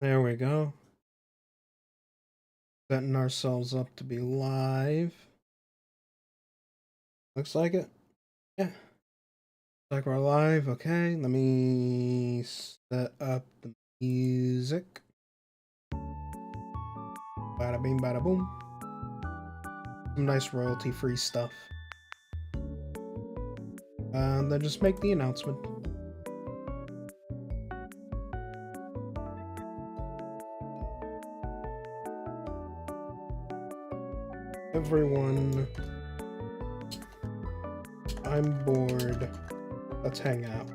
There we go. Setting ourselves up to be live. Looks like it. Yeah. Like we're live. Okay. Let me set up the music. Bada bing, bada boom. Some nice royalty free stuff. And then just make the announcement. Everyone, I'm bored. Let's hang out.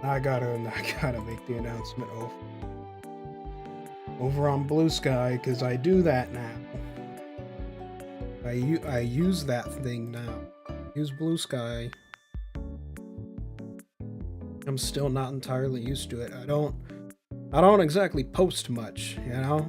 I gotta make the announcement over on Blue Sky, because I do that now. I use that thing now. Use Blue Sky. I'm still not entirely used to it. I don't exactly post much, you know?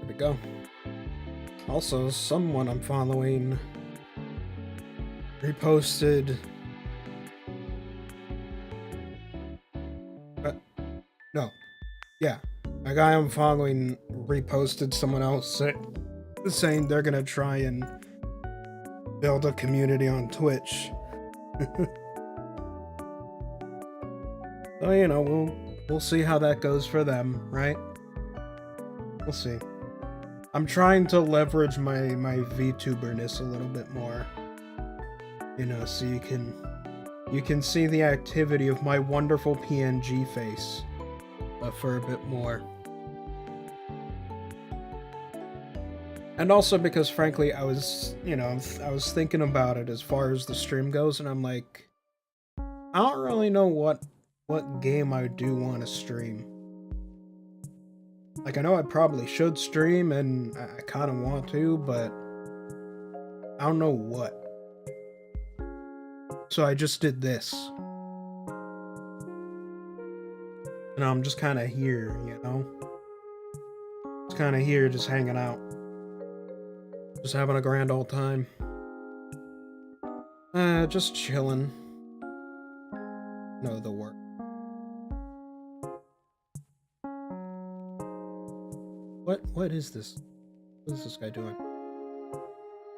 There we go. Also, someone I'm following reposted. No. Yeah. A guy I'm following reposted someone else saying they're gonna try and build a community on Twitch. So, you know, we'll see how that goes for them, right? We'll see. I'm trying to leverage my VTuberness a little bit more. You know, so you can see the activity of my wonderful PNG face for a bit more. And also because, frankly, I was thinking about it as far as the stream goes, and I'm like, I don't really know what game I do want to stream. Like, I know I probably should stream, and I kind of want to, but I don't know what. So I just did this. And I'm just kind of here, you know? Just kind of here, just hanging out. Just having a grand old time. Just chilling. No, the work. What is this? What is this guy doing?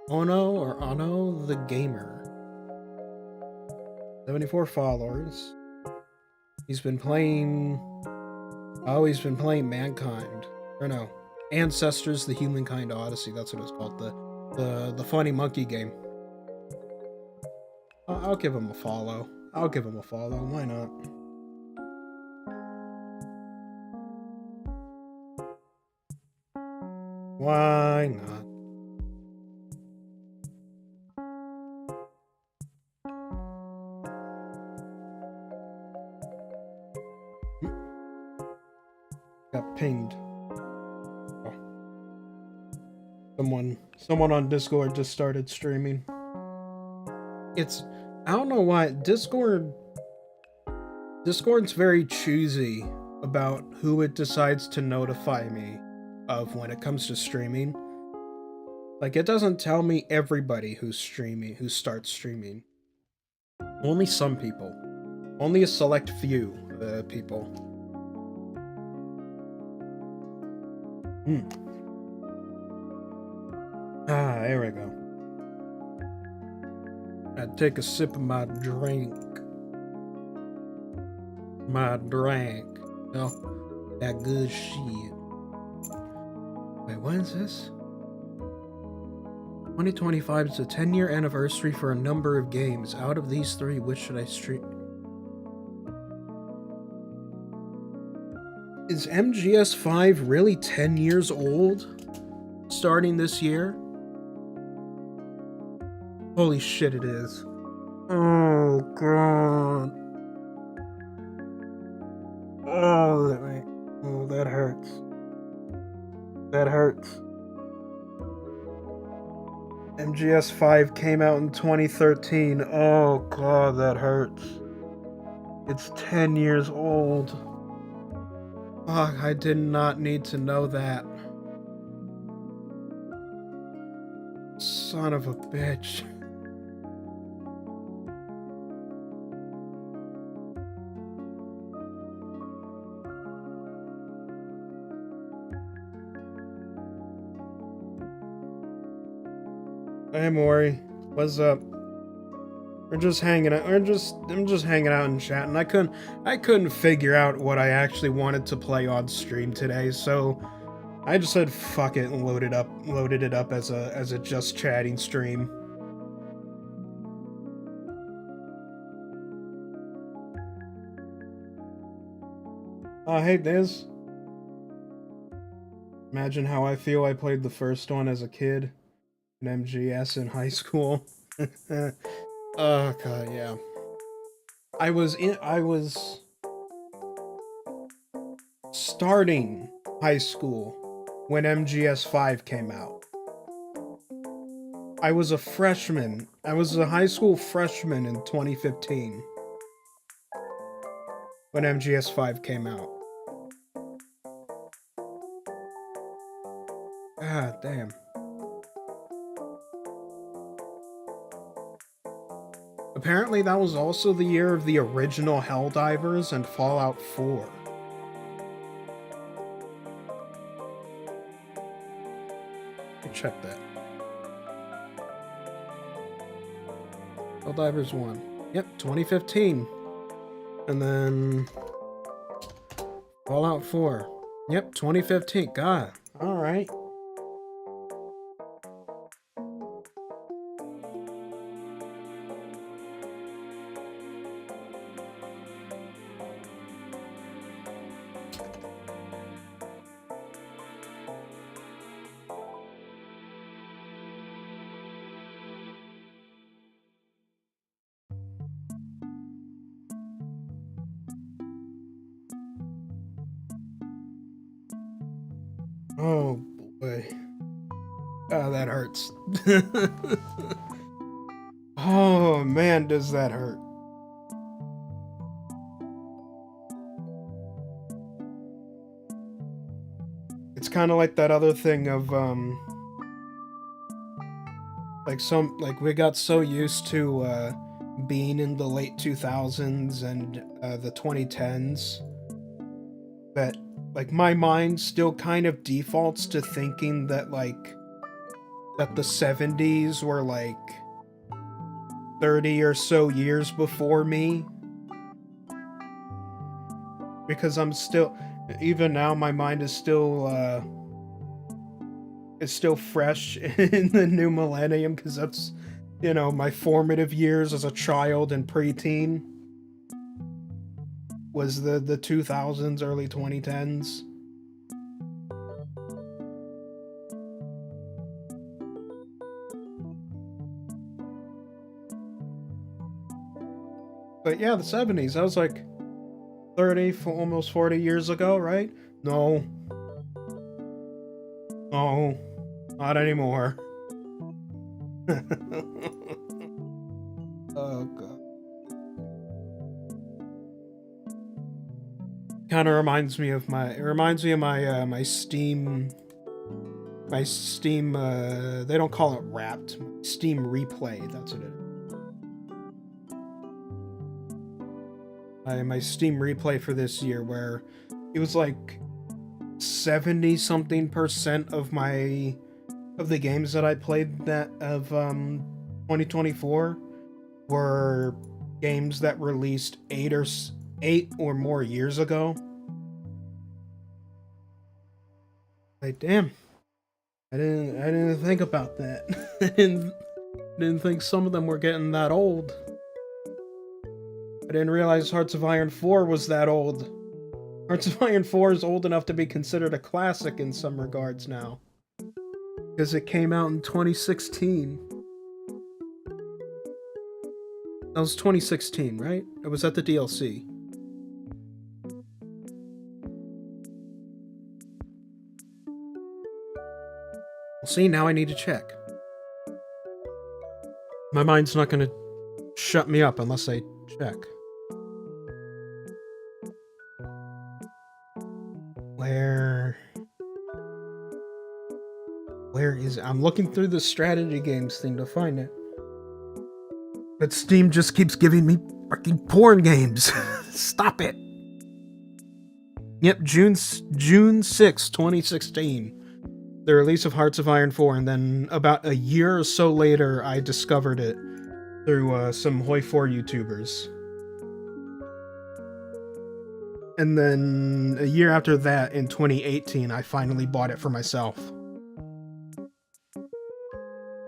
Ono the Gamer. 74 followers. He's been playing Mankind. Or no. Ancestors, the Humankind Odyssey, that's what it's called. The funny monkey game. I'll give him a follow. Why not? Why not? Got pinged. Oh. Someone on Discord just started streaming. I don't know why Discord's very choosy about who it decides to notify me of when it comes to streaming. Like, it doesn't tell me everybody who starts streaming. Only some people. Only a select few people. There we go. I'd take a sip of my drink. Oh, that good shit. Wait, what is this? 2025 is a 10-year anniversary for a number of games. Out of these three, which should I stream? Is MGS5 really 10 years old? Starting this year? Holy shit, it is. Oh, God. Oh, that hurts. That hurts. MGS5 came out in 2013. Oh god, that hurts. It's 10 years old. Fuck, I did not need to know that. Son of a bitch. Hey Maury, what's up? We're just hanging out. I'm just hanging out and chatting. I couldn't figure out what I actually wanted to play on stream today, so I just said fuck it and loaded it up as a just chatting stream. Oh, hey Diz. Imagine how I feel. I played the first one as a kid, an MGS in high school. Oh god, yeah. I was starting high school when MGS5 came out. I was a freshman. I was a high school freshman in 2015 when MGS5 came out. Ah, damn. Apparently that was also the year of the original Helldivers and Fallout 4. Check that. Helldivers 1. Yep, 2015. And then Fallout 4. Yep, 2015. God. Alright. Oh boy. Oh, that hurts. Oh man, does that hurt. It's kind of like that other thing of like we got so used to being in the late 2000s and the 2010s that like my mind still kind of defaults to thinking that like that the 70s were like 30 or so years before me, because I'm still, even now my mind is still fresh in the new millennium, because that's, you know, my formative years as a child and preteen was the 2000s, early 2010s. But yeah, the 70s, that was like 30, almost 40 years ago, right? No. No. Not anymore. Oh god. Kind of reminds me of my my Steam they don't call it Wrapped, Steam Replay, that's what it is. My Steam Replay for this year, where it was like 70 something percent of the games that I played that of 2024 were games that released 8 or more years ago. Like, damn. I didn't think about that. I didn't think some of them were getting that old. I didn't realize Hearts of Iron 4 was that old. Hearts of Iron 4 is old enough to be considered a classic in some regards now, because it came out in 2016. That was 2016, right? Or was that the DLC? Well, see, now I need to check. My mind's not gonna shut me up unless I check. Where is it? I'm looking through the strategy games thing to find it. But Steam just keeps giving me fucking porn games. Stop it. Yep, June 6, 2016. The release of Hearts of Iron 4, and then about a year or so later, I discovered it through some Hoi 4 YouTubers. And then a year after that, in 2018, I finally bought it for myself.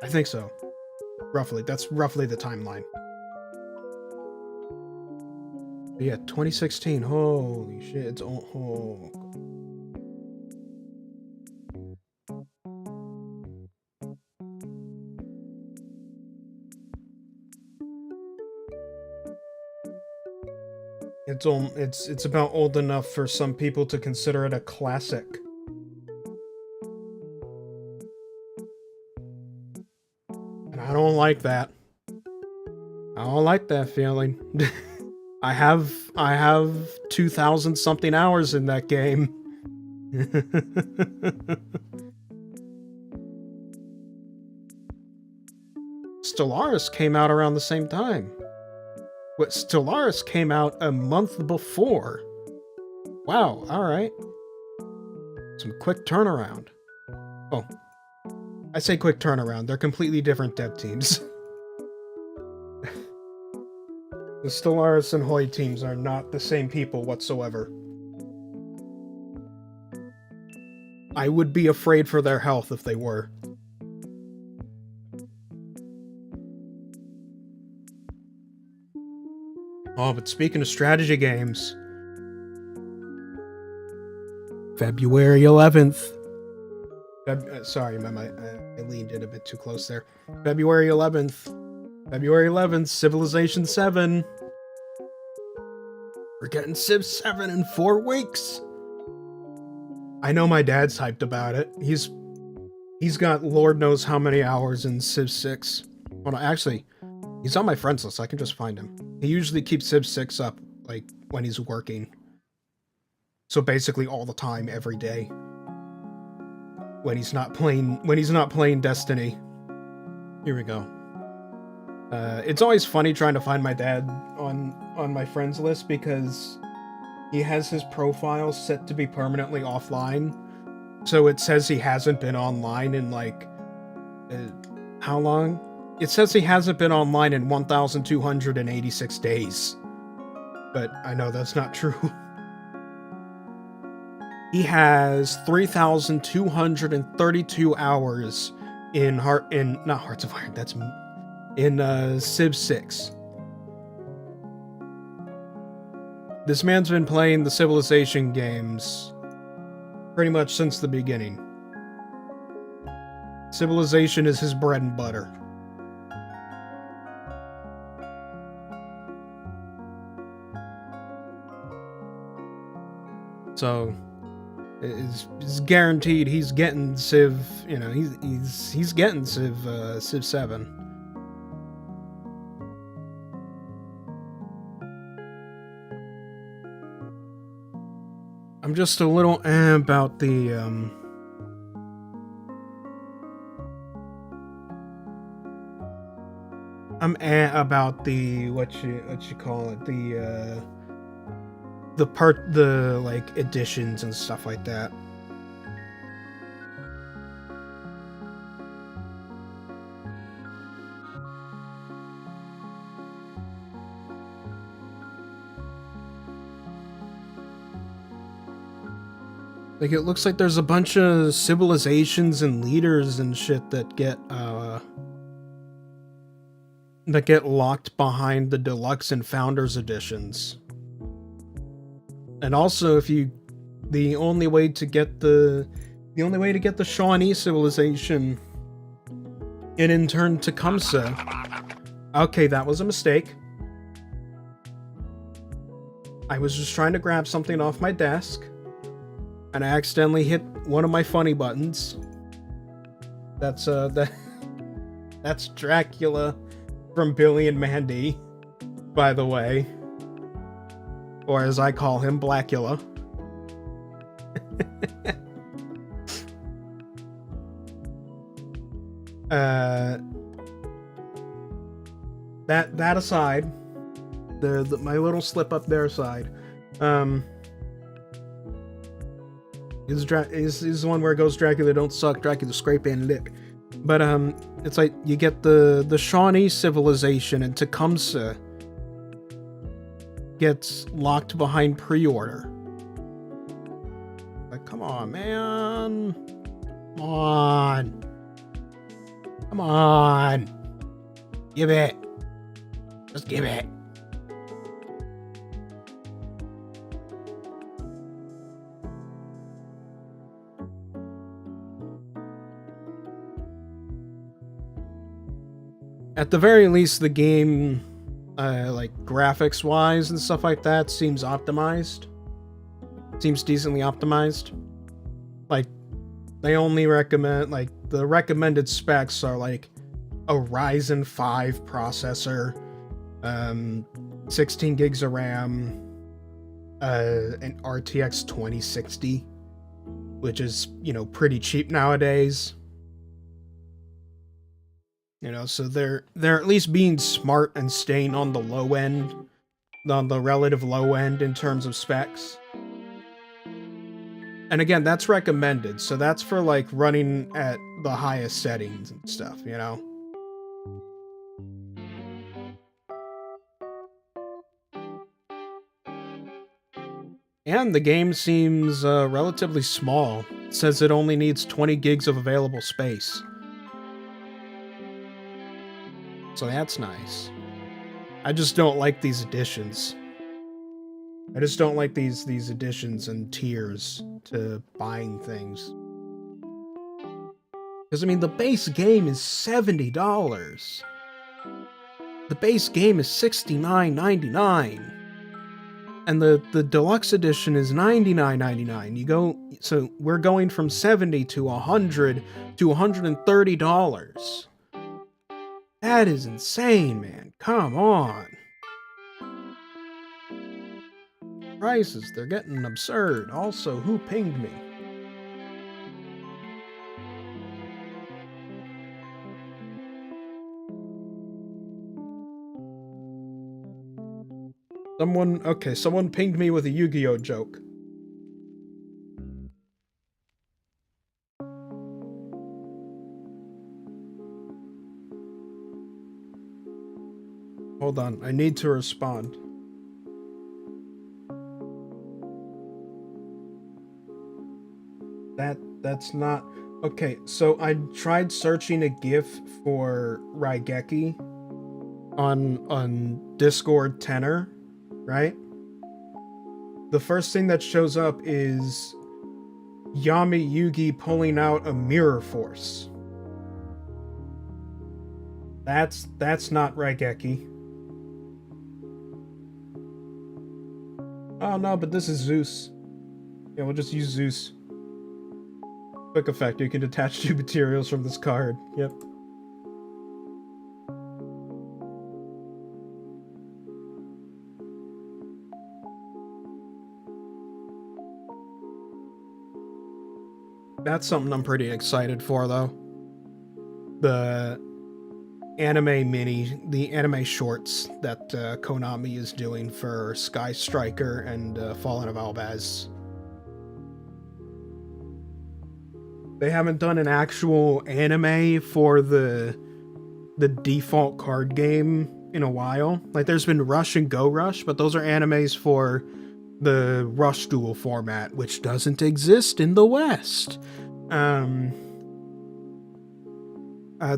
I think so. Roughly. That's roughly the timeline. But yeah, 2016. Holy shit, it's all... Oh. It's about old enough for some people to consider it a classic. And I don't like that. I don't like that feeling. I have 2,000 something hours in that game. Stellaris came out around the same time. But Stellaris came out a month before. Wow, alright. Some quick turnaround. Oh. I say quick turnaround, they're completely different dev teams. The Stellaris and Hoi teams are not the same people whatsoever. I would be afraid for their health if they were. Oh, but speaking of strategy games... February 11th. Sorry, I leaned in a bit too close there. February 11th. February 11th, Civilization 7. We're getting Civ 7 in 4 weeks. I know my dad's hyped about it. He's got Lord knows how many hours in Civ 6. Well, actually, he's on my friends list. I can just find him. He usually keeps Civ 6 up, like, when he's working. So basically all the time, every day. When he's not playing Destiny. Here we go. It's always funny trying to find my dad on my friends list because he has his profile set to be permanently offline. So it says he hasn't been online in like how long? It says he hasn't been online in 1,286 days. But I know that's not true. He has 3,232 hours in not Hearts of Iron, that's in Civ 6. This man's been playing the Civilization games pretty much since the beginning. Civilization is his bread and butter. So it's guaranteed he's getting Civ, you know, he's getting Civ 7. I'm just a little about the about the what you call it, the like additions and stuff like that. Like, it looks like there's a bunch of civilizations and leaders and shit that get locked behind the deluxe and founders editions. And also, the only way to get the Shawnee civilization and in turn Tecumseh. Okay, that was a mistake. I was just trying to grab something off my desk, and I accidentally hit one of my funny buttons. That's Dracula from Billy and Mandy, by the way. Or as I call him, Blackula. That aside, my little slip up there aside, is the one where it goes Dracula don't suck, Dracula scrape and lick. But it's like you get the Shawnee civilization, and Tecumseh gets locked behind pre-order. Like, come on, man. Come on. Come on. Give it. Just give it. At the very least, the game, like graphics-wise and stuff like that, seems optimized. Seems decently optimized. Like, they only recommend, like, the recommended specs are like a Ryzen 5 processor, 16 gigs of RAM, an RTX 2060, which is, you know, pretty cheap nowadays. You know, so they're at least being smart and staying on the low end, on the relative low end in terms of specs. And again, that's recommended, so that's for like running at the highest settings and stuff, you know? And the game seems relatively small. It says it only needs 20 gigs of available space. So that's nice. I just don't like these additions. I just don't like these additions and tiers to buying things. Because, I mean, the base game is $70. The base game is $69.99. And the deluxe edition is $99.99. You go, so we're going from $70 to $100 to $130. That is insane, man. Come on. Prices, they're getting absurd. Also, who pinged me? Someone pinged me with a Yu-Gi-Oh joke. Hold on, I need to respond. That's not... Okay, so I tried searching a GIF for Raigeki on Discord Tenor, right? The first thing that shows up is Yami Yugi pulling out a mirror force. That's not Raigeki. Oh no, but this is Zeus. Yeah, we'll just use Zeus. Quick effect, you can detach 2 materials from this card. Yep. That's something I'm pretty excited for, though. The anime shorts that Konami is doing for Sky Striker and Fallen of Albaz. They haven't done an actual anime for the default card game in a while. Like, there's been Rush and Go Rush, but those are animes for the Rush Duel format, which doesn't exist in the West.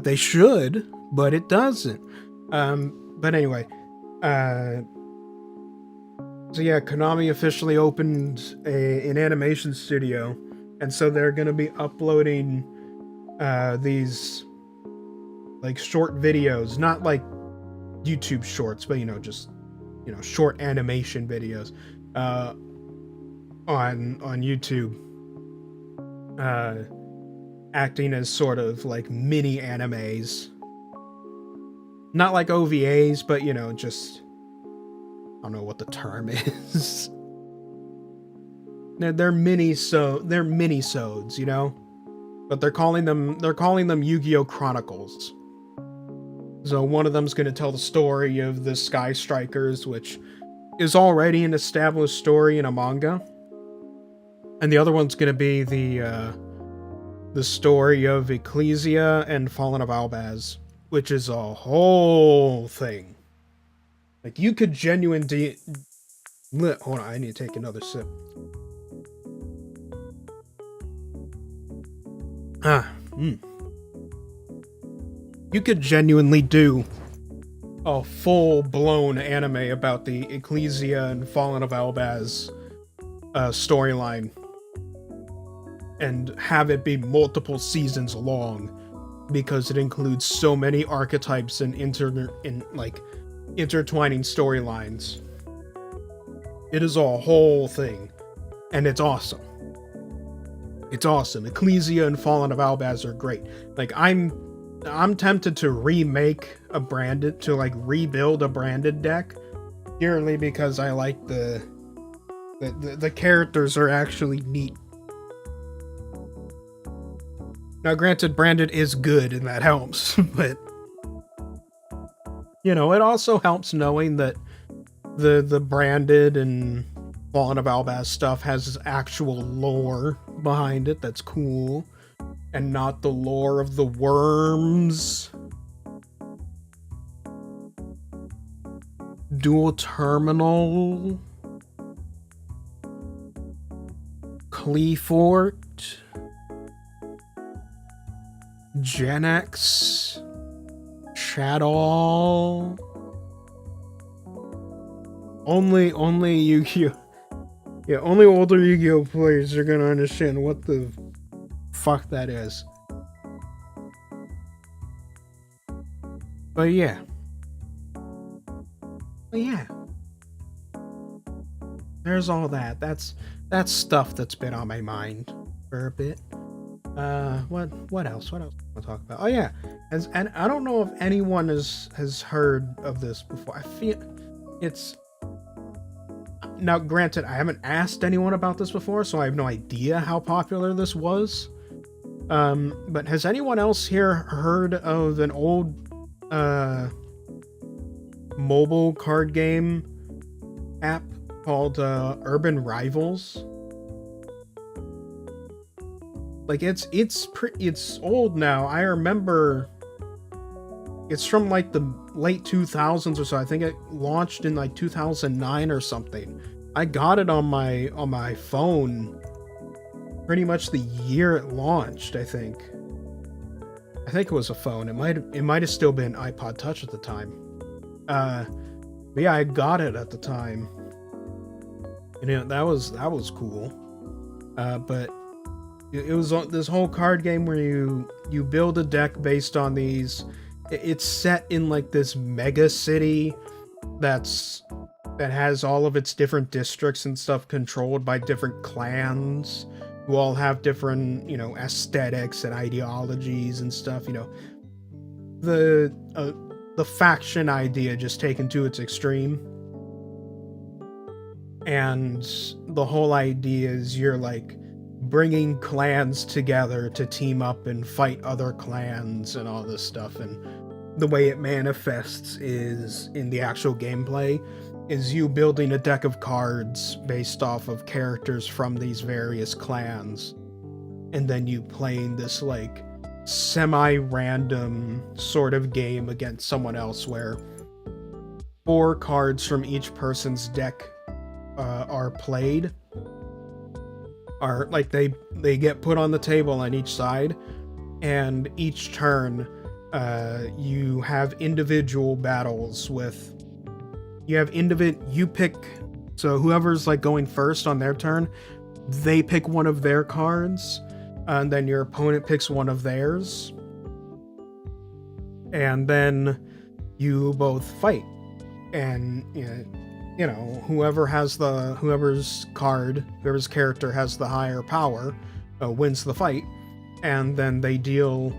They should, but it doesn't. But anyway, so yeah, Konami officially opened an animation studio, and so they're gonna be uploading these like short videos, not like YouTube shorts, but just short animation videos on YouTube, acting as sort of like mini animes. not like OVAs, but, you know, just, I don't know what the term is. They're mini-sodes, you know? But they're calling them Yu-Gi-Oh! Chronicles. So one of them's going to tell the story of the Sky Strikers, which is already an established story in a manga. And the other one's going to be the story of Ecclesia and Fallen of Albaz, which is a whole thing. Like, you could genuinely... Hold on, I need to take another sip. You could genuinely do a full-blown anime about the Ecclesia and Fallen of Albaz storyline, and have it be multiple seasons long, because it includes so many archetypes and intertwining storylines. It is a whole thing, and it's awesome. It's awesome. Ecclesia and Fallen of Albaz are great. Like, I'm tempted to rebuild a branded deck, purely because I like the characters are actually neat. Now, granted, branded is good, and that helps, but, you know, it also helps knowing that the branded and Fallen of Albaz stuff has actual lore behind it that's cool, and not the lore of the worms. Dual Terminal, Cleafort, Gen X, Shadow. Only Yu-Gi-Oh! Yeah, only older Yu-Gi-Oh! Players are gonna understand what the fuck that is. But yeah. There's all that. That's stuff that's been on my mind for a bit. What else? What else want to talk about? Oh yeah, and I don't know if anyone has heard of this before. I feel it's... Now, granted, I haven't asked anyone about this before, so I have no idea how popular this was. But has anyone else here heard of an old mobile card game app called Urban Rivals? Like, it's old now. I remember it's from like the late 2000s or so. I think it launched in like 2009 or something. I got it on my phone pretty much the year it launched, I think. I think it was a phone. It might have still been iPod Touch at the time. But yeah, I got it at the time. And, you know, that was cool. But it was this whole card game where you build a deck based on these. It's set in like this mega city that has all of its different districts and stuff controlled by different clans who all have different, you know, aesthetics and ideologies and stuff. You know, the faction idea just taken to its extreme. And the whole idea is you're like bringing clans together to team up and fight other clans and all this stuff. And the way it manifests is in the actual gameplay is you building a deck of cards based off of characters from these various clans, and then you playing this like semi-random sort of game against someone else where 4 cards from each person's deck are played, are like they get put on the table on each side, and each turn you have individual battles with you pick, so whoever's like going first on their turn, they pick one of their cards, and then your opponent picks one of theirs, and then you both fight, and you know, whoever's character has the higher power wins the fight, and then they deal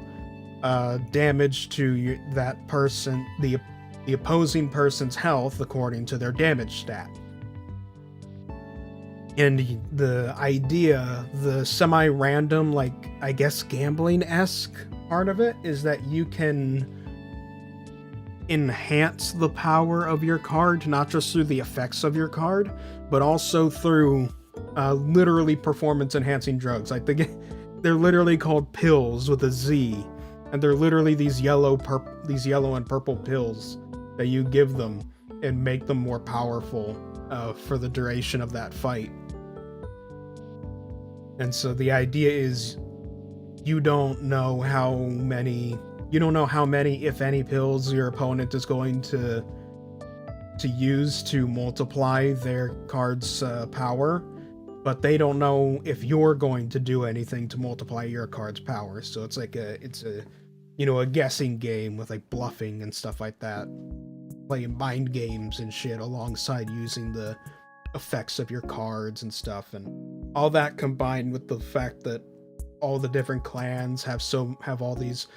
damage to that person, the opposing person's health according to their damage stat. And the idea, the semi-random, like, I guess gambling-esque part of it is that you can enhance the power of your card, not just through the effects of your card, but also through literally performance-enhancing drugs. Like, they're literally called pills with a Z, and they're literally these yellow and purple pills that you give them and make them more powerful for the duration of that fight. And so the idea is you don't know how many, if any, pills your opponent is going to use to multiply their card's power, but they don't know if you're going to do anything to multiply your card's power. So it's like a guessing game with like bluffing and stuff like that. Playing mind games and shit alongside using the effects of your cards and stuff, and all that combined with the fact that all the different clans have all these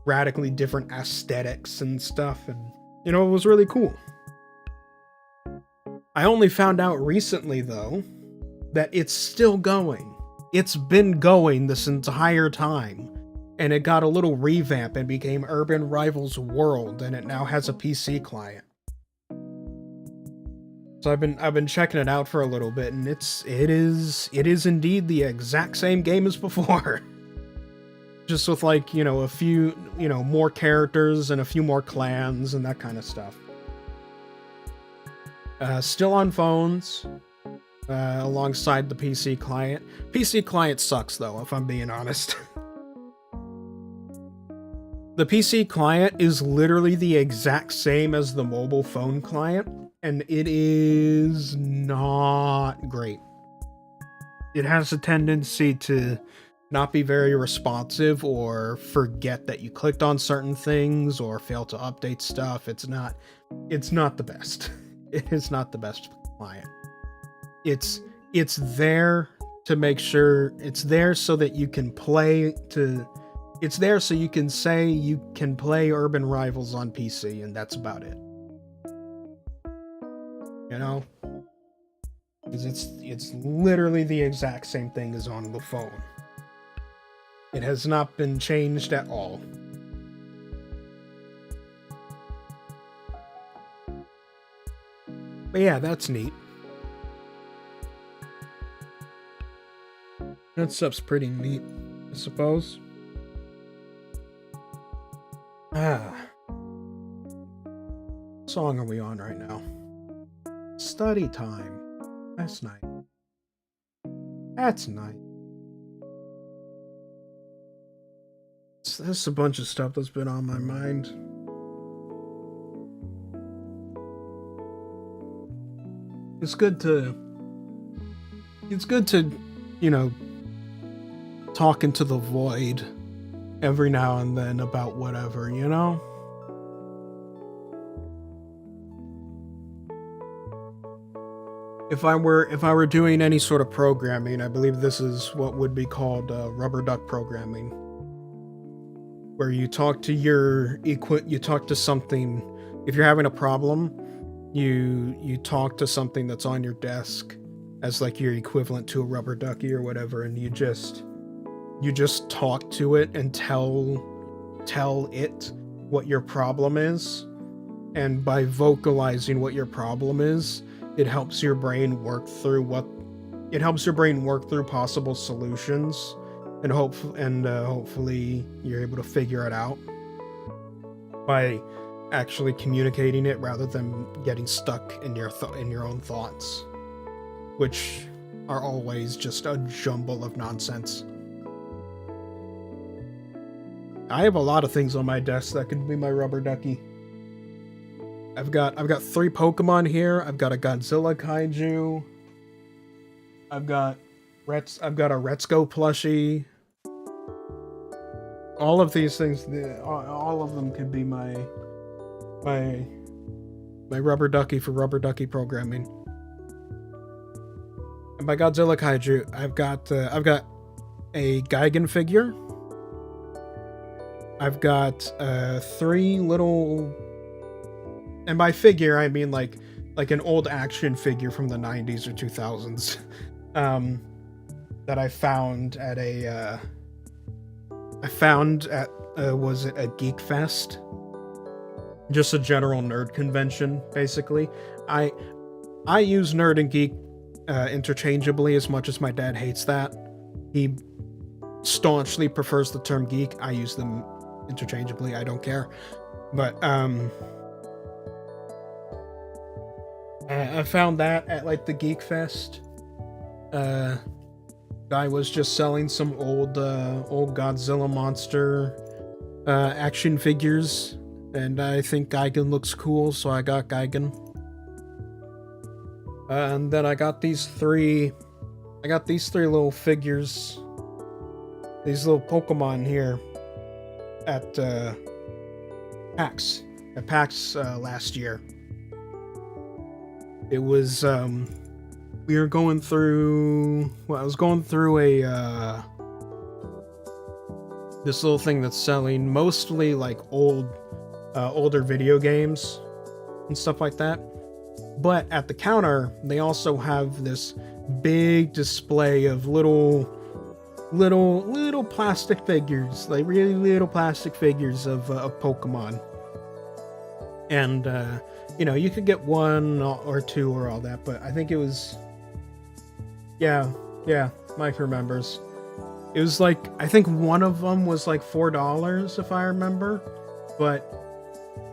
radically different aesthetics and stuff, and it was really cool. I only found out recently though that it's still going. It's been going this entire time, and it got a little revamp and became Urban Rivals World, and it now has a PC client. So I've been checking it out for a little bit, and it is indeed the exact same game as before. Just with like, a few, more characters and a few more clans and that kind of stuff. Still on phones, alongside the PC client. PC client sucks though, if I'm being honest. The PC client is literally the exact same as the mobile phone client, and it is not great. It has a tendency to not be very responsive or forget that you clicked on certain things or fail to update stuff. It's not the best. It is not the best client. It's there to make sure, it's there so that you can it's there so you can say you can play Urban Rivals on PC, and that's about it. Because it's literally the exact same thing as on the phone. It has not been changed at all. But yeah, that's neat. That stuff's pretty neat, I suppose. What song are we on right now? Study time. That's nice. That's nice. There's a bunch of stuff that's been on my mind. It's good to, talk into the void every now and then about whatever, If I were doing any sort of programming, I believe this is what would be called rubber duck programming, where you talk to something. If you're having a problem, you talk to something that's on your desk as like your equivalent to a rubber ducky or whatever, and you just talk to it and tell it what your problem is, and by vocalizing what your problem is, it helps your brain work through possible solutions, and hopefully you're able to figure it out by actually communicating it rather than getting stuck in your own thoughts, which are always just a jumble of nonsense. I have a lot of things on my desk that could be my rubber ducky. I've got 3 Pokemon here. I've got a Godzilla kaiju. I've got a Retsuko plushie. All of these things, all of them could be my rubber ducky for rubber ducky programming. And by Godzilla kaiju, I've got a Gigan figure. I've got 3 little, and by figure I mean like an old action figure from the 90s or 2000s, that I found at was it a Geek Fest? Just a general nerd convention, basically. I use nerd and geek interchangeably, as much as my dad hates that. He staunchly prefers the term geek. I use them interchangeably. I don't care. But I found that at like the Geek Fest. Guy was just selling some old Godzilla monster action figures, and I think Gigan looks cool, so I got Gigan. And then I got these three little figures, these little Pokemon here at PAX last year. It was we were going through, well, I was going through a this little thing that's selling mostly like older video games and stuff like that. But at the counter, they also have this big display of little plastic figures, like really little plastic figures of Pokemon. And you know, you could get 1 or 2 or all that, but I think it was, yeah, Mike remembers. It was like, I think one of them was like $4 if I remember, but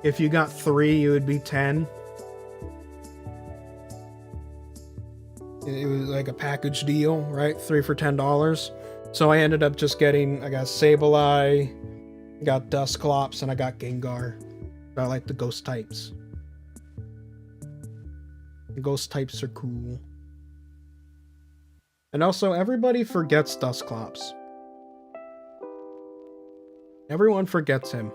if you got 3, it would be 10. It was like a package deal, right? 3 for $10. So I ended up just getting, I got Sableye, I got Dusclops, and I got Gengar. I like the ghost types. The ghost types are cool. And also, everybody forgets Dusclops. Everyone forgets him.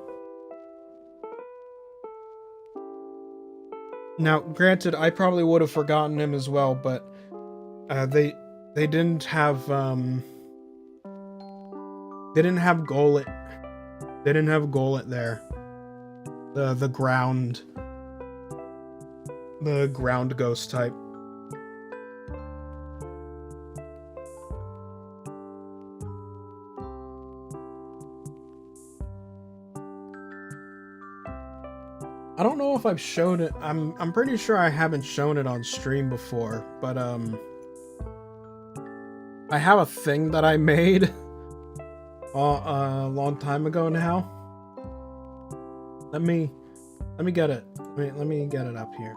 Now, granted, I probably would have forgotten him as well, but they didn't have Golett. They didn't have Golett there. The ground ghost type. I don't know if I've shown it. I'm pretty sure I haven't shown it on stream before, but I have a thing that I made a long time ago now. Let me get it. Let me get it up here.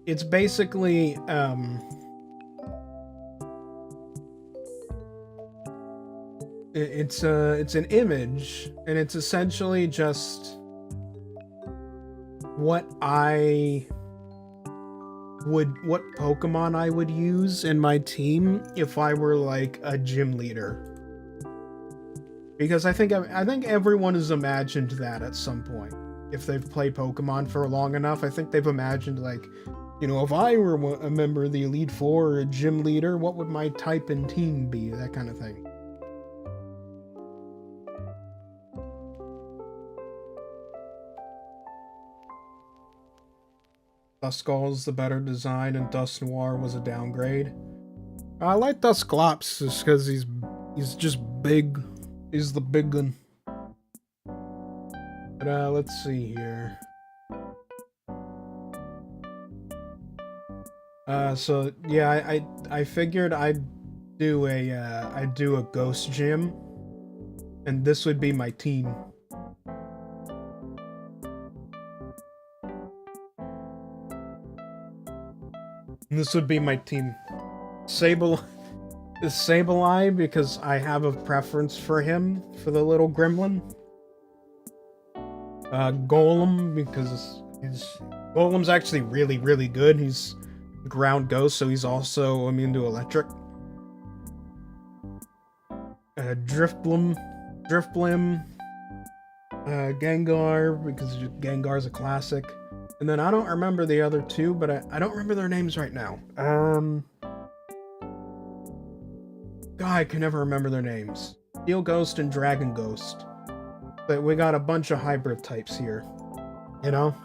It's basically it's an image, and it's essentially just what Pokemon I would use in my team if I were like a gym leader. Because I think everyone has imagined that at some point. If they've played Pokemon for long enough, I think they've imagined, like, you know, if I were a member of the Elite Four or a gym leader, what would my type and team be? That kind of thing. Duskull's the better design, and Dusknoir was a downgrade. I like Dusclops just because he's just big. He's the big one. But let's see here. So yeah, I figured I'd do a ghost gym, and this would be my team. This would be my team. Sableye, because I have a preference for him, for the little gremlin. Golem, because Golem's actually really, really good. He's ground ghost, so he's also immune to electric. Driftblim, Gengar, because Gengar's a classic. And then I don't remember the other 2, but I don't remember their names right now. God, I can never remember their names. Steel Ghost and Dragon Ghost. But we got a bunch of hybrid types here, you know?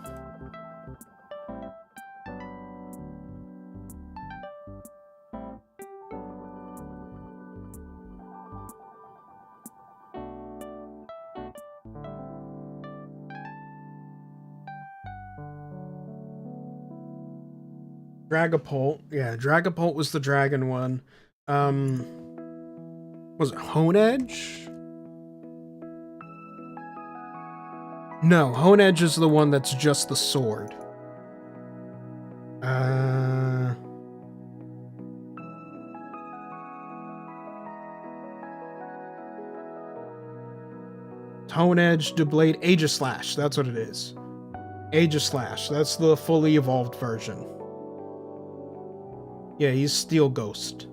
Dragapult. Yeah, Dragapult was the dragon one. Was it Honedge? No, Honedge is the one that's just the sword. Honedge, Doublade, Aegislash. That's what it is. Aegislash. That's the fully evolved version. Yeah, he's Steel Ghost.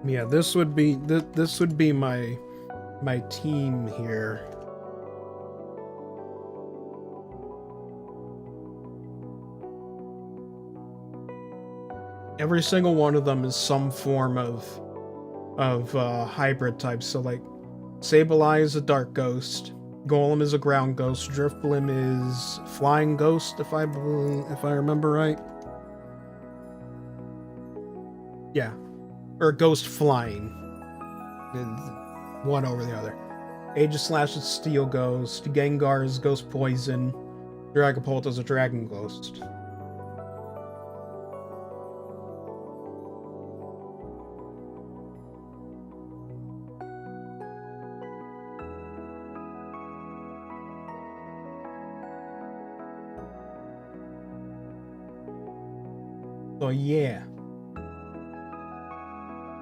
Yeah, this would be my team here. Every single one of them is some form of hybrid type. So like Sableye is a dark ghost, Golem is a ground ghost, Drifblim is flying ghost if I remember right. Yeah. Or ghost flying. One over the other. Aegislash is Steel Ghost, Gengar is Ghost Poison, Dragapult is a Dragon Ghost. So yeah.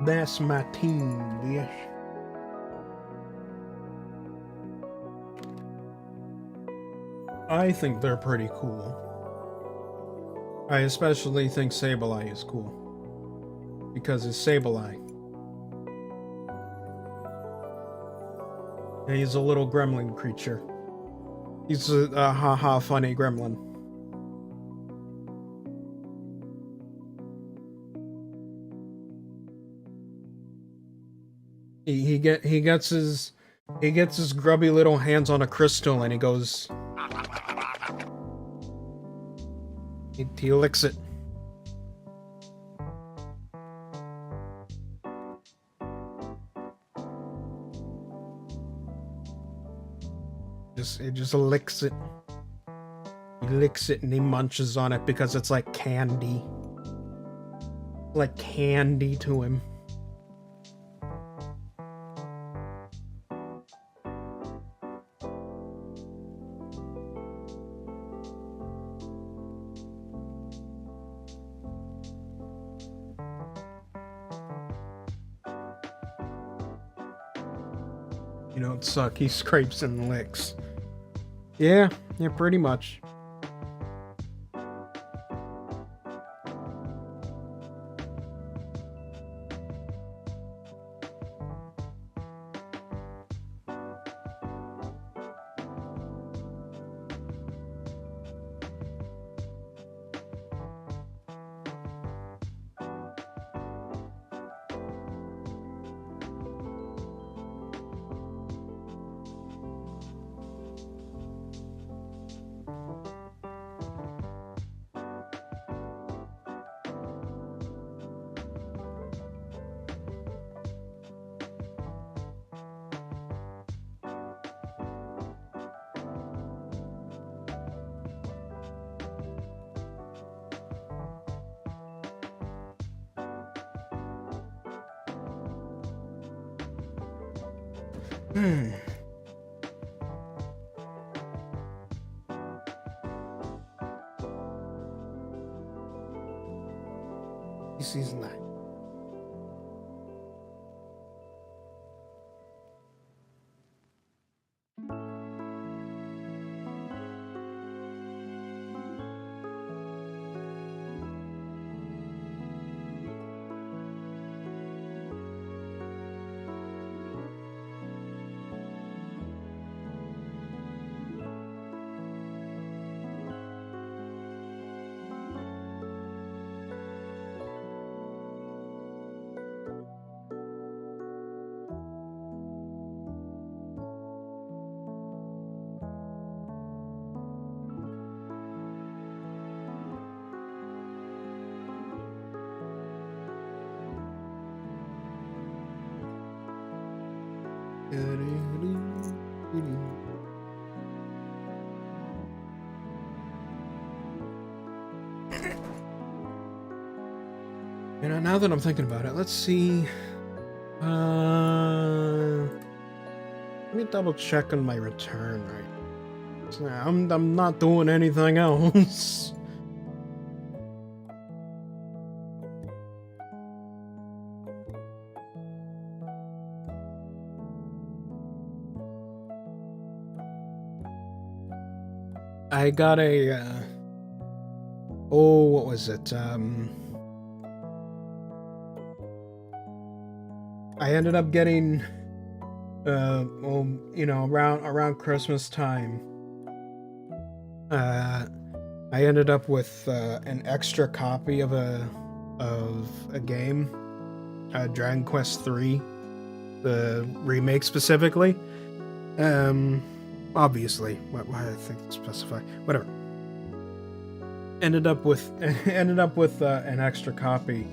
That's my team, bitch. I think they're pretty cool. I especially think Sableye is cool. Because it's Sableye. And he's a little gremlin creature. He's a haha funny gremlin. He gets his grubby little hands on a crystal and he goes. He licks it. It just licks it. He licks it and he munches on it because it's like candy. Like candy to him. You don't suck, he scrapes and licks. Yeah, pretty much. Season 9. You know, now that I'm thinking about it, let's see. Let me double check on my return right. So I'm not doing anything else. I got a oh, what was it? I ended up getting well, you know, around Christmas time. I ended up with an extra copy of a game, Dragon Quest 3, the remake specifically. Obviously, why I think it's specify whatever. Ended up with an extra copy.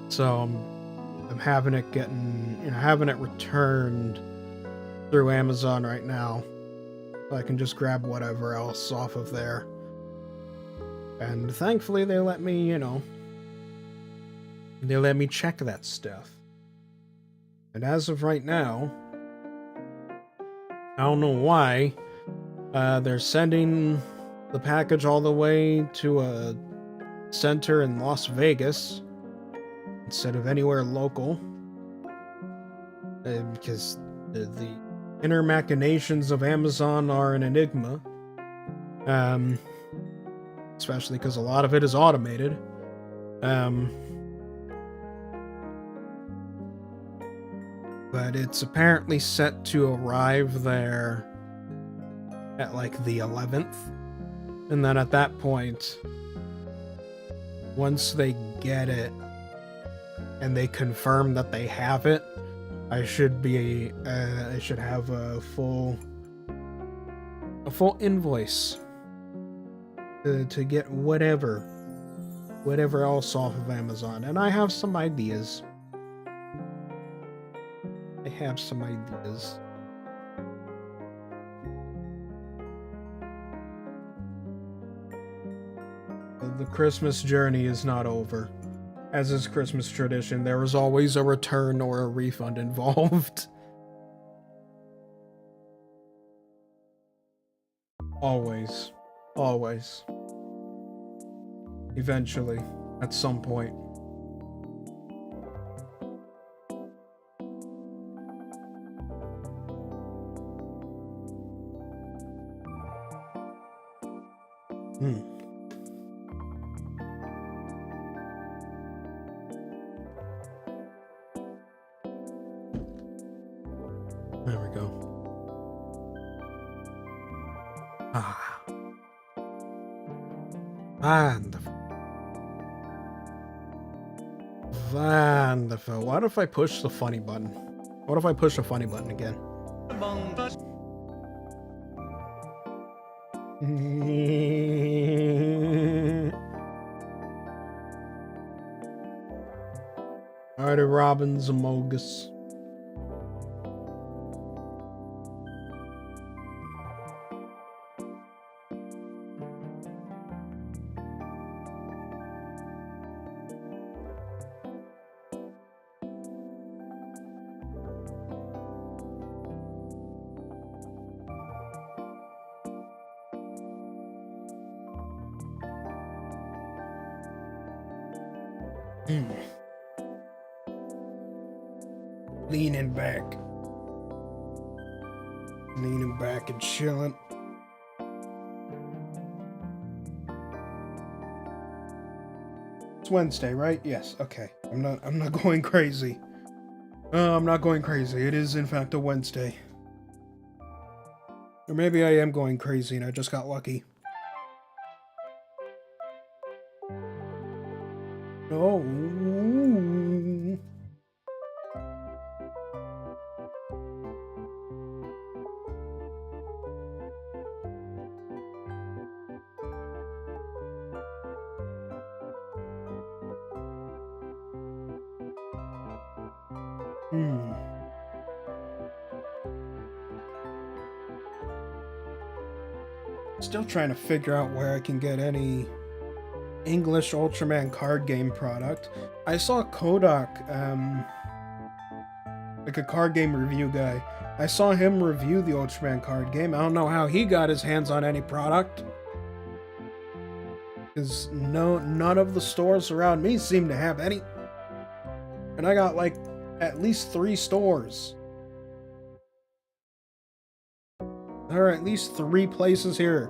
So I'm having it having it returned through Amazon right now. So I can just grab whatever else off of there. And thankfully they let me, they let me check that stuff. And as of right now, I don't know why, they're sending the package all the way to a center in Las Vegas instead of anywhere local. Because the inner machinations of Amazon are an enigma. Especially because a lot of it is automated. But it's apparently set to arrive there at like the 11th. And then at that point, once they get it and they confirm that they have it, I should have a full invoice to get whatever else off of Amazon. And I have some ideas. The Christmas journey is not over. As is Christmas tradition, there is always a return or a refund involved. Always. Always. Eventually. At some point. There we go. Wonderful. Wonderful. What if I push the funny button? What if I push the funny button again? Alrighty, Robin's Amogus. Leaning back and chilling. It's Wednesday, right? Yes. Okay. I'm not going crazy. I'm not going crazy. It is in fact a Wednesday. Or maybe I am going crazy and I just got lucky. Oh. Hmm. Still trying to figure out where I can get any English Ultraman card game product. I saw Kodak, like a card game review guy. I saw him review the Ultraman card game. I don't know how he got his hands on any product. Because none of the stores around me seem to have any. And I got like at least 3 stores. There are at least 3 places here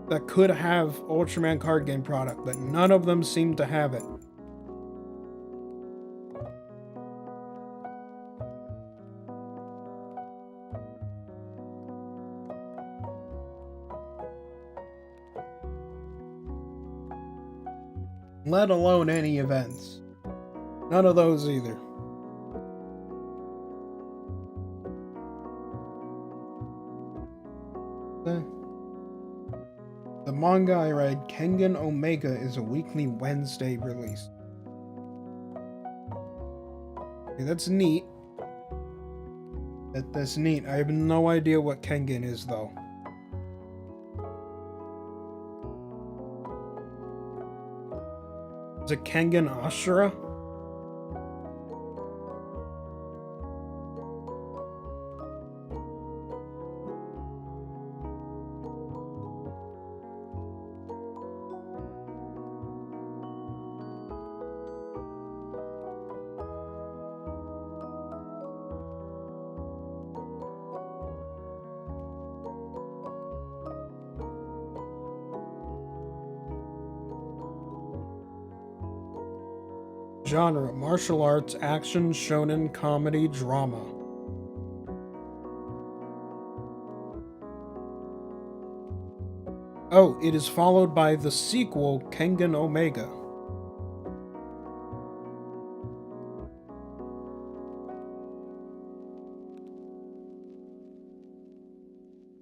that could have Ultraman card game product, but none of them seem to have it. Let alone any events. None of those either. The manga I read, Kengan Omega, is a weekly Wednesday release. Okay, that's neat. That's neat. I have no idea what Kengan is, though. Is it Kengan Ashura? Genre: martial arts, action, shonen, comedy, drama. Oh, it is followed by the sequel, Kengan Omega.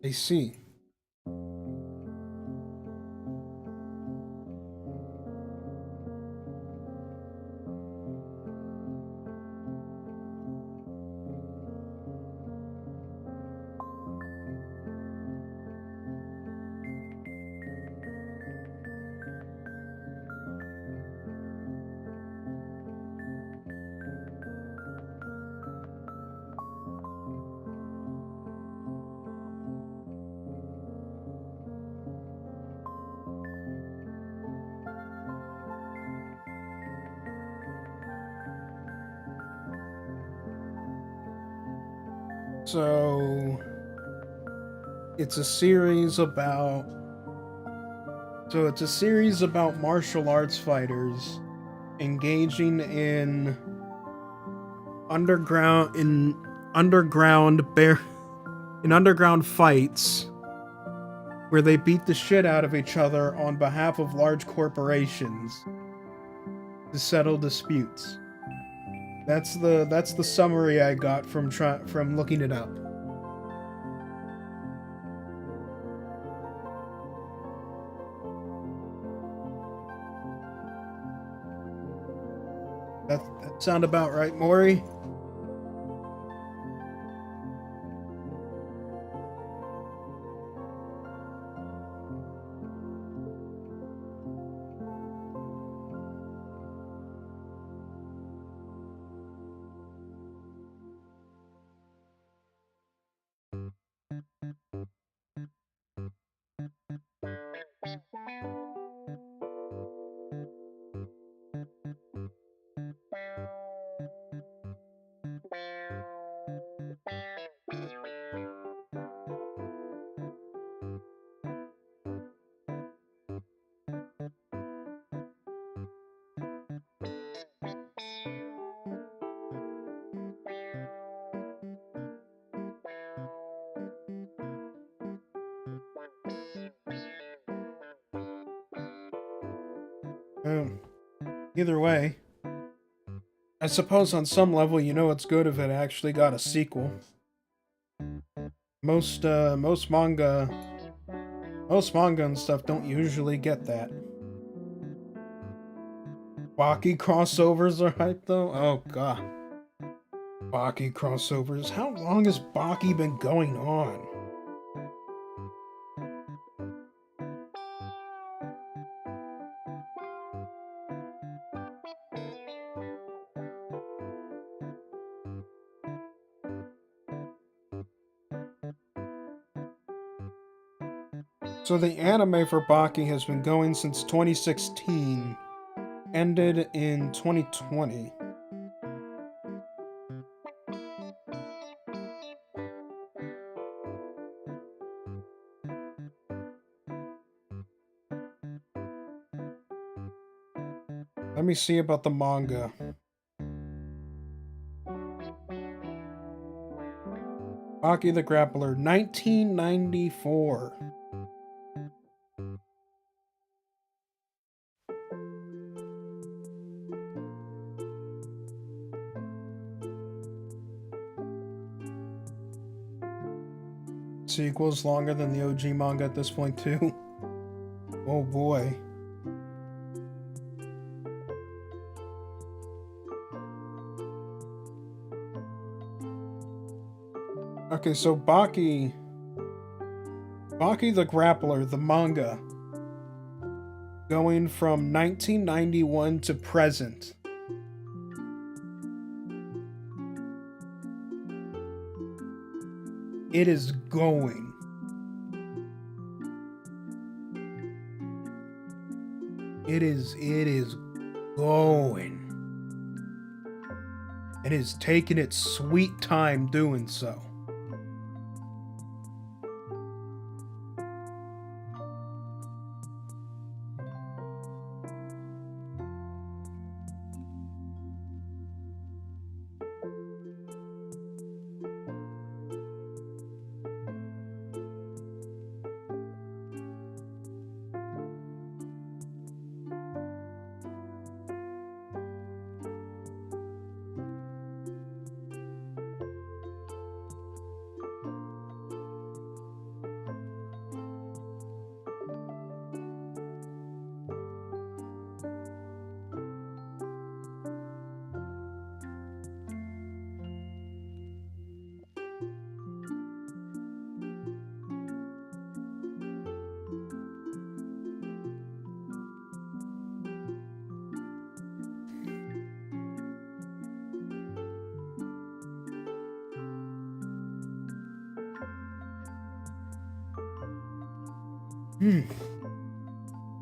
I see. So it's a series about martial arts fighters engaging in underground fights where they beat the shit out of each other on behalf of large corporations to settle disputes. That's the summary I got from looking it up. That sound about right, Maury? Either way, I suppose on some level, you know, it's good if it actually got a sequel. Most manga and stuff don't usually get that. Baki crossovers are hype though? Oh god. Baki crossovers. How long has Baki been going on? So the anime for Baki has been going since 2016, ended in 2020. Let me see about the manga. Baki the Grappler, 1994. Sequel's longer than the OG manga at this point, too. Oh boy. Okay, so Baki the Grappler, the manga, going from 1991 to present. It is going. It is going. It is taking its sweet time doing so.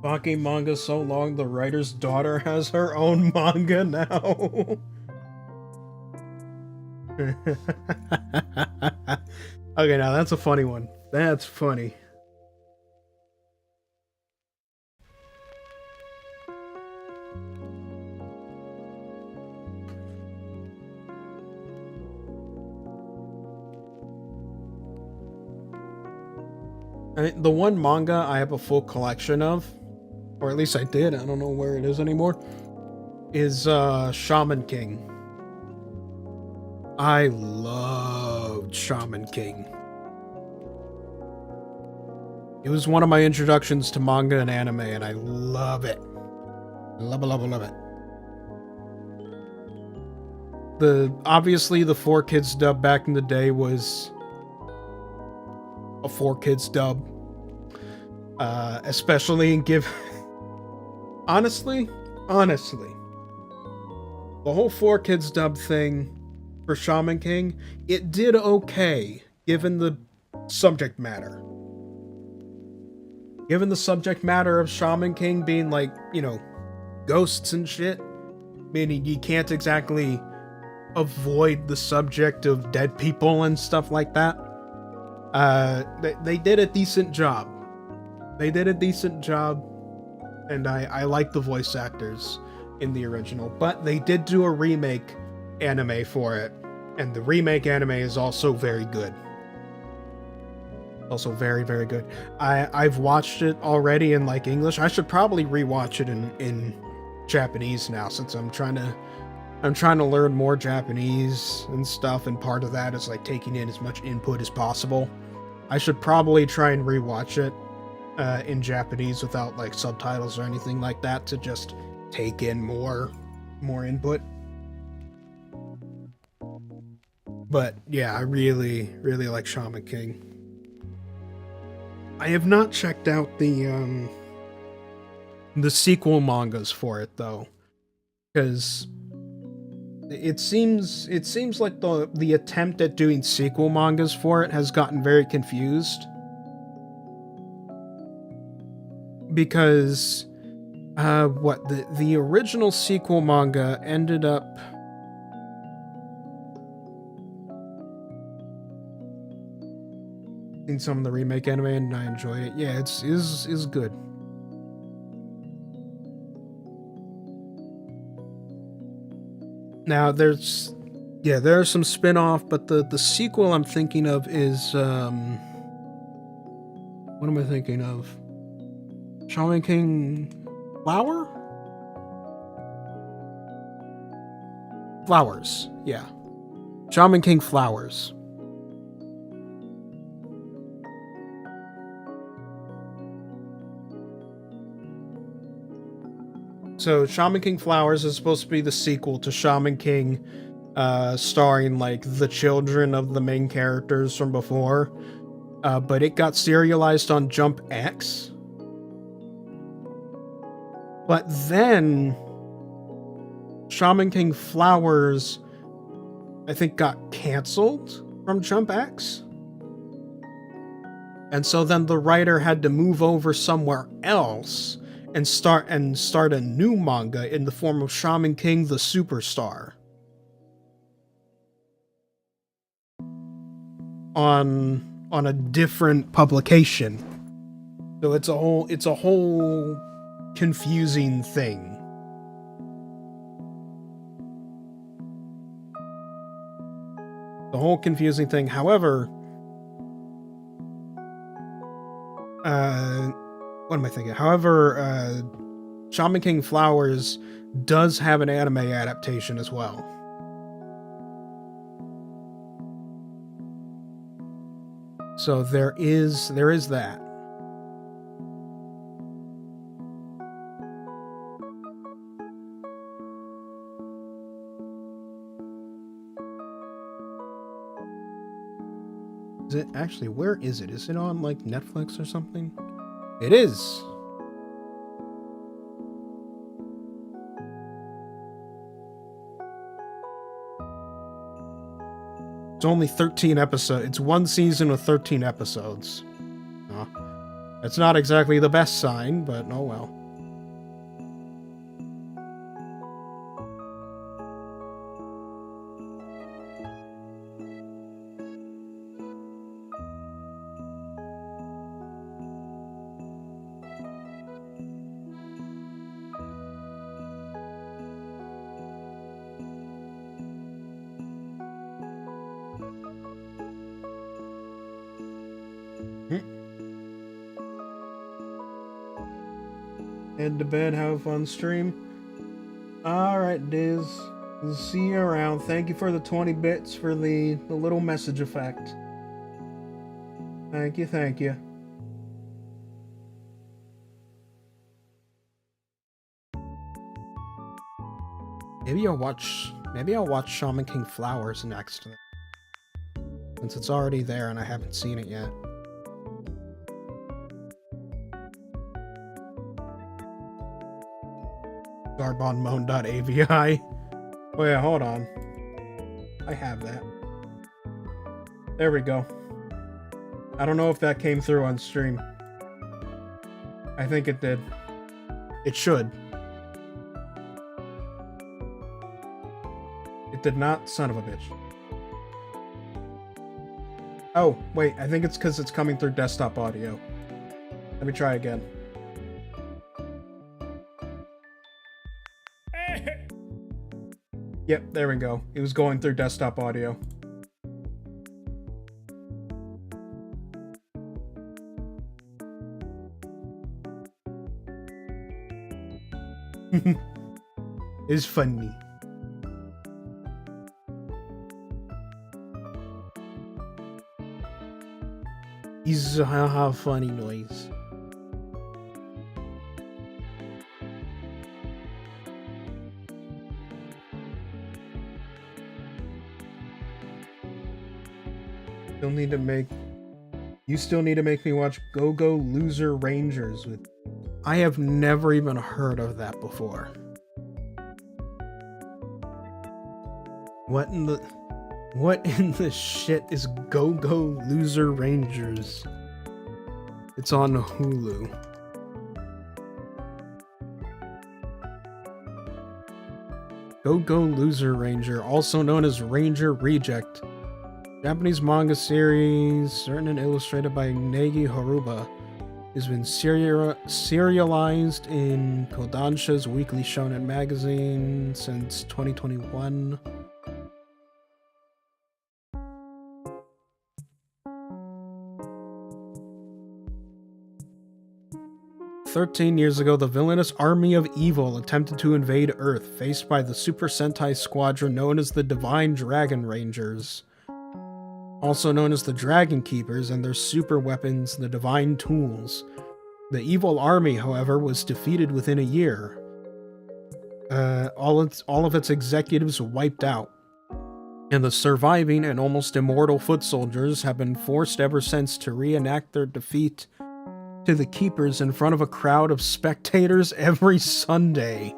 Baki manga so long, the writer's daughter has her own manga now. Okay, now that's a funny one. That's funny. The one manga I have a full collection of, or at least I did, I don't know where it is anymore, is Shaman King. I loved Shaman King. It was one of my introductions to manga and anime, and I love it. Love it, love it, love it. Obviously the 4Kids dub back in the day was a 4Kids dub. Especially in honestly, the whole 4Kids dub thing for Shaman King, it did okay, given the subject matter. Given the subject matter of Shaman King being like, you know, ghosts and shit, meaning you can't exactly avoid the subject of dead people and stuff like that. They did a decent job. They did a decent job, and I like the voice actors in the original, but they did do a remake anime for it, and the remake anime is also very good. Also very, very good. I've watched it already in like English. I should probably rewatch it in Japanese now, since I'm trying to learn more Japanese and stuff, and part of that is like taking in as much input as possible. I should probably try and rewatch it in Japanese without like subtitles or anything like that, to just take in more input. But yeah, I really, really like Shaman King. I have not checked out the sequel mangas for it though, because it seems like the attempt at doing sequel mangas for it has gotten very confused, because what the original sequel manga ended up in some of the remake anime, and I enjoyed it. Yeah, it's is good. Now there's some spin-off, but the sequel I'm thinking of is what am I thinking of? Shaman King Flowers. Yeah. Shaman King Flowers. So Shaman King Flowers is supposed to be the sequel to Shaman King, starring like the children of the main characters from before. But it got serialized on Jump X. But then Shaman King Flowers, I think, got canceled from Jump X. And so then the writer had to move over somewhere else and start a new manga in the form of Shaman King the Superstar. On a different publication. So it's a whole confusing thing. The whole confusing thing. However, what am I thinking? However, Shaman King Flowers does have an anime adaptation as well. So there is that. Is it actually, where is it? Is it on like Netflix or something? It is. It's only 13 episodes. It's one season with 13 episodes. It's not exactly the best sign, but oh well. Head to bed, have a fun stream. Alright, Diz. See you around. Thank you for the 20 bits for the little message effect. Thank you, thank you. Maybe I'll watch Shaman King Flowers next, since it's already there and I haven't seen it yet. Garbonmoan.avi. Oh yeah, hold on. I have that. There we go. I don't know if that came through on stream. I think it did. It should. It did not, son of a bitch. Oh, wait, I think it's because it's coming through desktop audio. Let me try again. Yep, there we go. It was going through desktop audio. It's funny. He's a funny noise. Still need to make. You still need to make me watch Go Go Loser Rangers with. I have never even heard of that before. What in the shit is Go Go Loser Rangers? It's on Hulu. Go Go Loser Ranger, also known as Ranger Reject. Japanese manga series, written and illustrated by Negi Haruba, has been serialized in Kodansha's Weekly Shonen magazine since 2021. "13 years ago, the villainous army of evil attempted to invade Earth, faced by the Super Sentai squadron known as the Divine Dragon Rangers, also known as the Dragon Keepers, and their super weapons, the Divine Tools. The evil army, however, was defeated within a year. All of its executives wiped out, and the surviving and almost immortal foot soldiers have been forced ever since to reenact their defeat to the Keepers in front of a crowd of spectators every Sunday."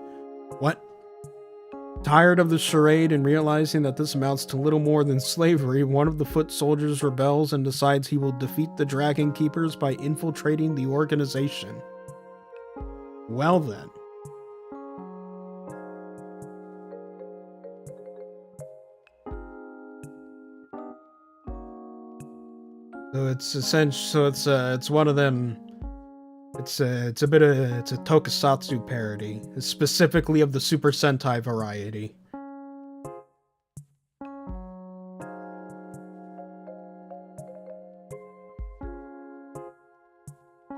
What? Tired of the charade and realizing that this amounts to little more than slavery, one of the foot soldiers rebels and decides he will defeat the Dragon Keepers by infiltrating the organization. Well then. So it's essentially, it's one of them. It's a tokusatsu parody, specifically of the Super Sentai variety.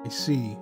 I see.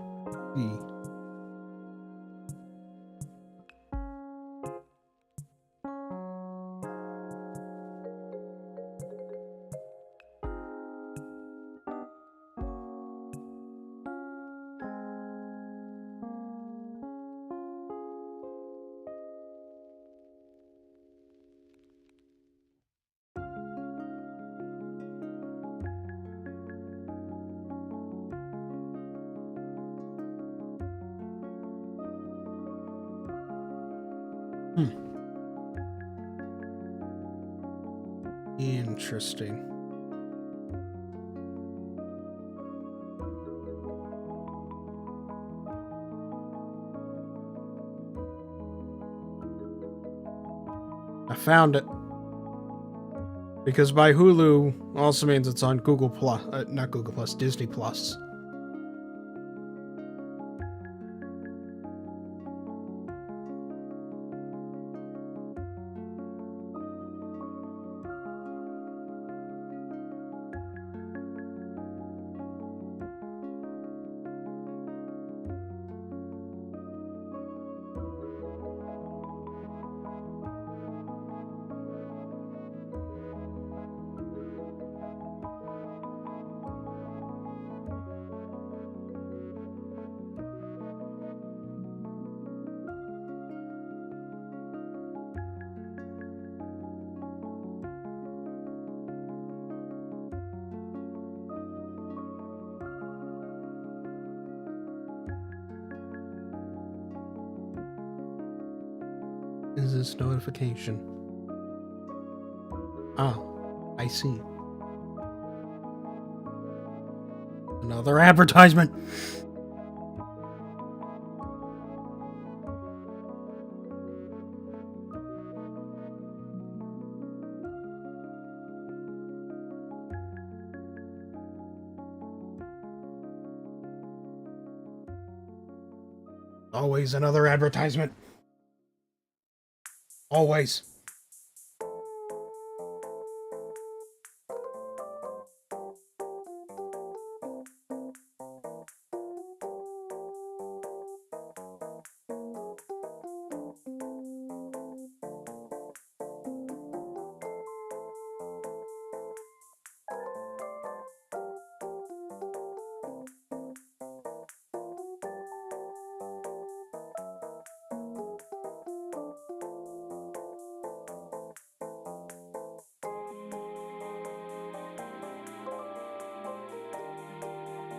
Interesting. I found it. Because by Hulu also means it's on Google Plus, not Google Plus, Disney Plus. Is this notification? Ah, I see. Another advertisement. Always another advertisement. Always.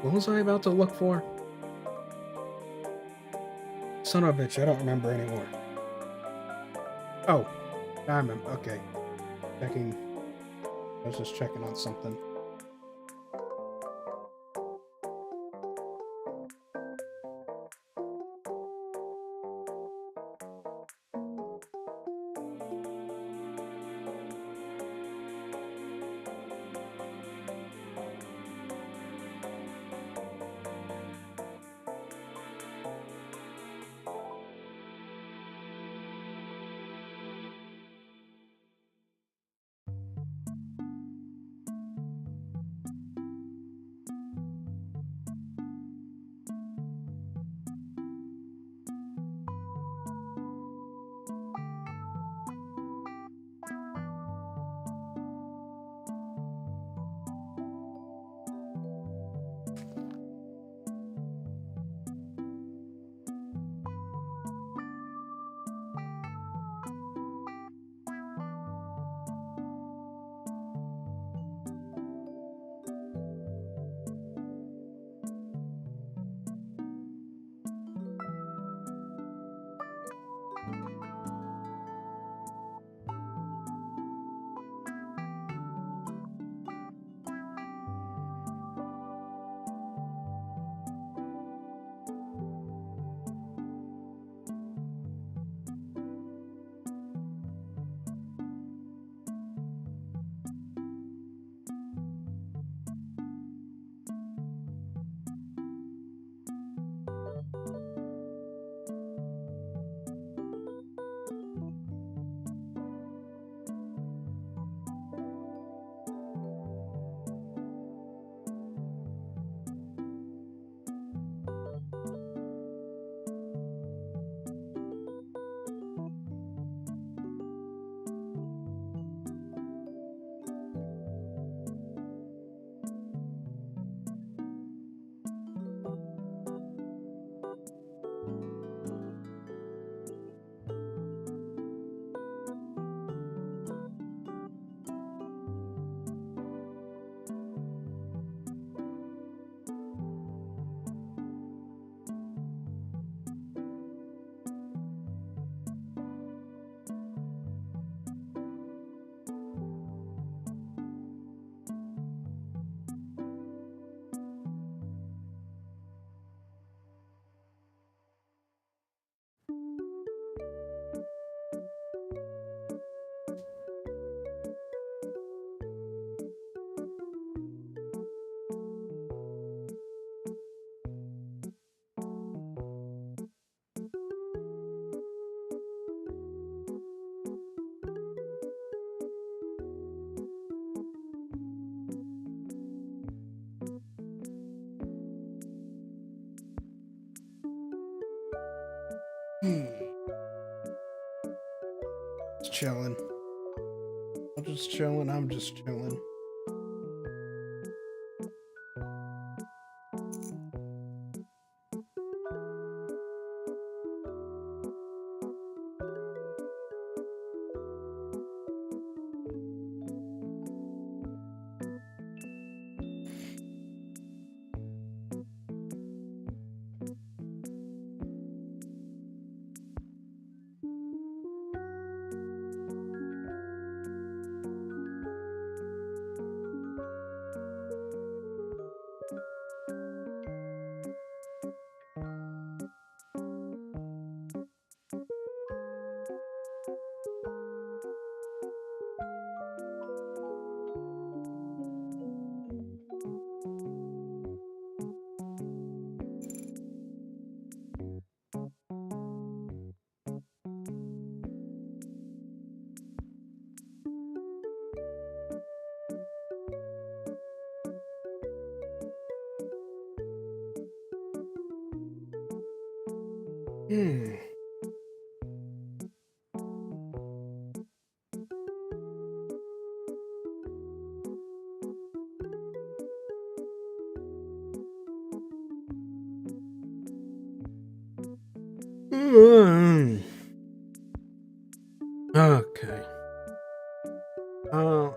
What was I about to look for? Son of a bitch, I don't remember anymore. Oh, diamond. Okay. Checking. I was just checking on something. Just chilling. I'm just chilling. I'm just chilling. Hmm. Mm. Okay. Uh,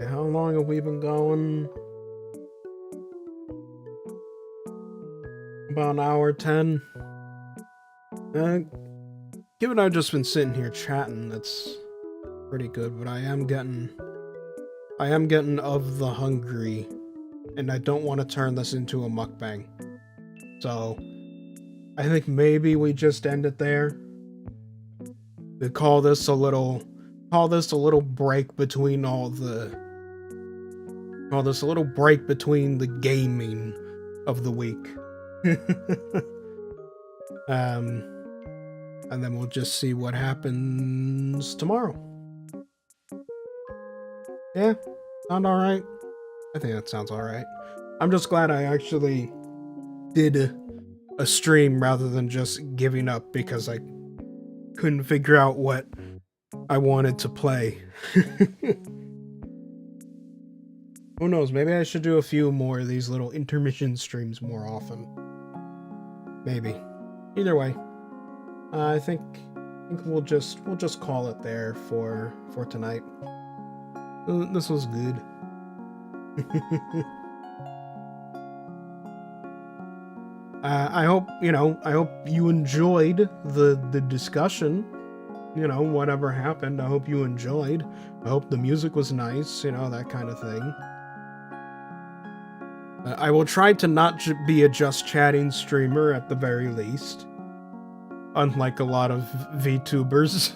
how long have we been going? About an hour 10. Given I've just been sitting here chatting, that's pretty good, but I am getting of the hungry, and I don't want to turn this into a mukbang. So I think maybe we just end it there. We call this a little break between the gaming of the week. And then we'll just see what happens tomorrow. Yeah, sound alright? I think that sounds alright. I'm just glad I actually did a stream rather than just giving up because I couldn't figure out what I wanted to play. Who knows, maybe I should do a few more of these little intermission streams more often. Maybe. Either way, I think we'll just call it there for tonight. This was good. I hope you enjoyed the discussion. Whatever happened, I hope you enjoyed. I hope the music was nice, that kind of thing. I will try to not be a just chatting streamer at the very least. Unlike a lot of VTubers.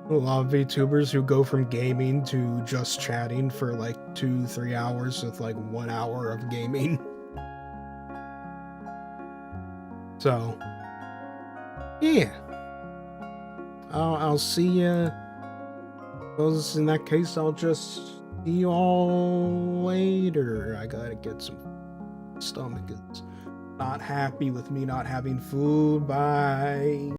A lot of VTubers who go from gaming to just chatting for like 2-3 hours with like 1 hour of gaming. So, yeah. I'll see you. In that case, I'll just see you all later. I gotta get some stomach. It's not happy with me not having food. Bye.